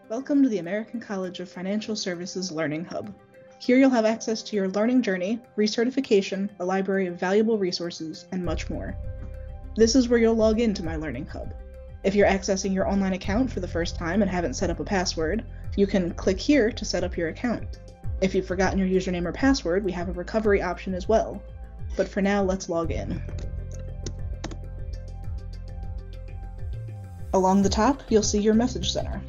Welcome to the American College of Financial Services Learning Hub. Here you'll have access to your learning journey, recertification, a library of valuable resources, and much more. This is where you'll log into My Learning Hub. If you're accessing your online account for the first time and haven't set up a password, you can click here to set up your account. If you've forgotten your username or password, we have a recovery option as well. But for now, let's log in. Along the top, you'll see your message center.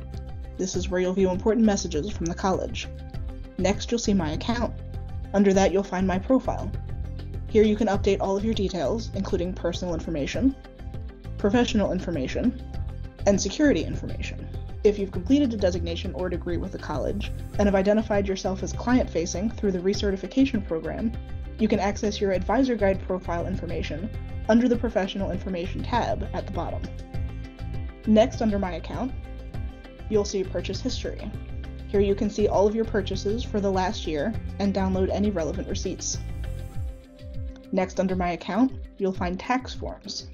This is where you'll view important messages from the college. Next, you'll see My Account. Under that, you'll find My Profile. Here you can update all of your details, including personal information, professional information, and security information. If you've completed a designation or degree with the college and have identified yourself as client-facing through the recertification program, you can access your Advisor Guide profile information under the Professional Information tab at the bottom. Next, under My Account, you'll see Purchase History. Here you can see all of your purchases for the last year and download any relevant receipts. Next, under My Account, you'll find Tax Forms.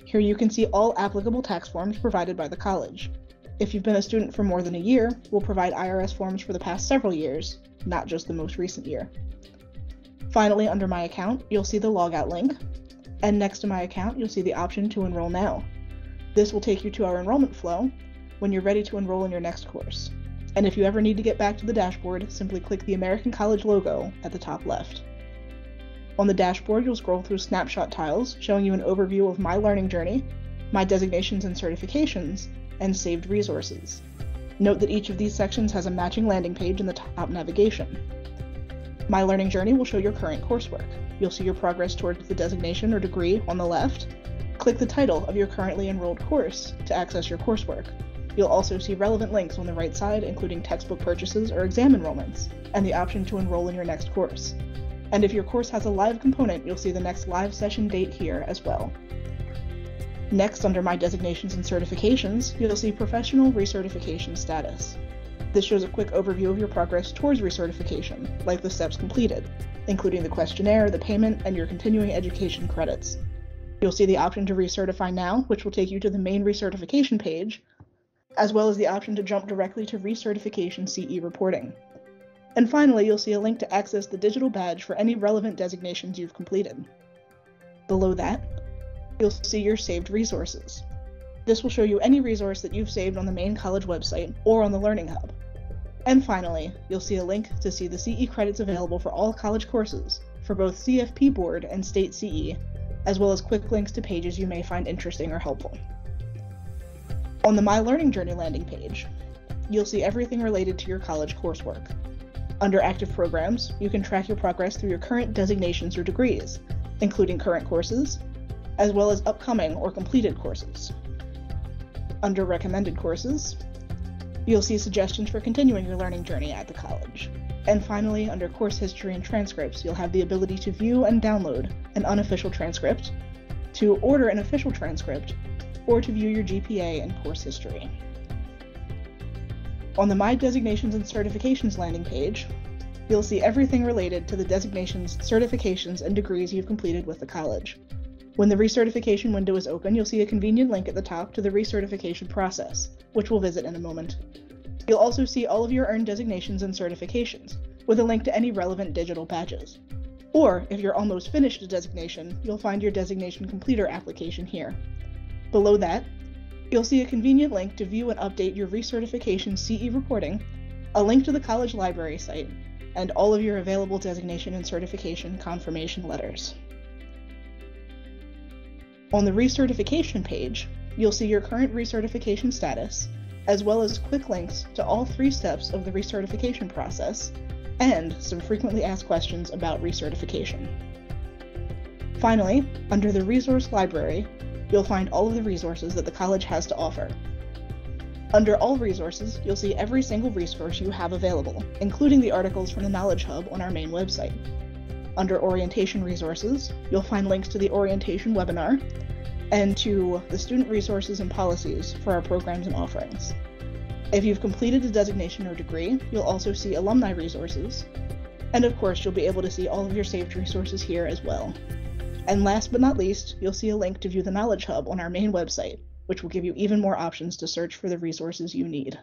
Here you can see all applicable tax forms provided by the college. If you've been a student for more than a year, we'll provide IRS forms for the past several years, not just the most recent year. Finally, under My Account, you'll see the Logout link, and next to My Account, you'll see the option to Enroll Now. This will take you to our enrollment flow when you're ready to enroll in your next course. And if you ever need to get back to the dashboard, simply click the American College logo at the top left. On the dashboard, you'll scroll through snapshot tiles showing you an overview of My Learning Journey, My Designations and Certifications, and Saved Resources. Note that each of these sections has a matching landing page in the top navigation. My Learning Journey will show your current coursework. You'll see your progress towards the designation or degree on the left. Click the title of your currently enrolled course to access your coursework. You'll also see relevant links on the right side, including textbook purchases or exam enrollments, and the option to enroll in your next course. And if your course has a live component, you'll see the next live session date here as well. Next, under My Designations and Certifications, you'll see Professional Recertification Status. This shows a quick overview of your progress towards recertification, like the steps completed, including the questionnaire, the payment, and your continuing education credits. You'll see the option to recertify now, which will take you to the main recertification page, as well as the option to jump directly to recertification CE reporting. And finally, you'll see a link to access the digital badge for any relevant designations you've completed. Below that, you'll see your saved resources. This will show you any resource that you've saved on the main college website or on the Learning Hub. And finally, you'll see a link to see the CE credits available for all college courses, for both CFP Board and State CE, as well as quick links to pages you may find interesting or helpful. On the My Learning Journey landing page, you'll see everything related to your college coursework. Under Active Programs, you can track your progress through your current designations or degrees, including current courses, as well as upcoming or completed courses. Under Recommended Courses, you'll see suggestions for continuing your learning journey at the college. And finally, under Course History and Transcripts, you'll have the ability to view and download an unofficial transcript, to order an official transcript, or to view your GPA and course history. On the My Designations and Certifications landing page, you'll see everything related to the designations, certifications, and degrees you've completed with the college. When the recertification window is open, you'll see a convenient link at the top to the recertification process, which we'll visit in a moment. You'll also see all of your earned designations and certifications, with a link to any relevant digital badges. Or, if you're almost finished a designation, you'll find your designation completer application here. Below that, you'll see a convenient link to view and update your recertification CE reporting, a link to the college library site, and all of your available designation and certification confirmation letters. On the recertification page, you'll see your current recertification status, as well as quick links to all 3 steps of the recertification process, and some frequently asked questions about recertification. Finally, under the Resource Library, you'll find all of the resources that the college has to offer. Under All Resources, you'll see every single resource you have available, including the articles from the Knowledge Hub on our main website. Under Orientation Resources, you'll find links to the orientation webinar, and to the student resources and policies for our programs and offerings. If you've completed a designation or degree, you'll also see alumni resources, and of course you'll be able to see all of your saved resources here as well. And last but not least, you'll see a link to view the Knowledge Hub on our main website, which will give you even more options to search for the resources you need.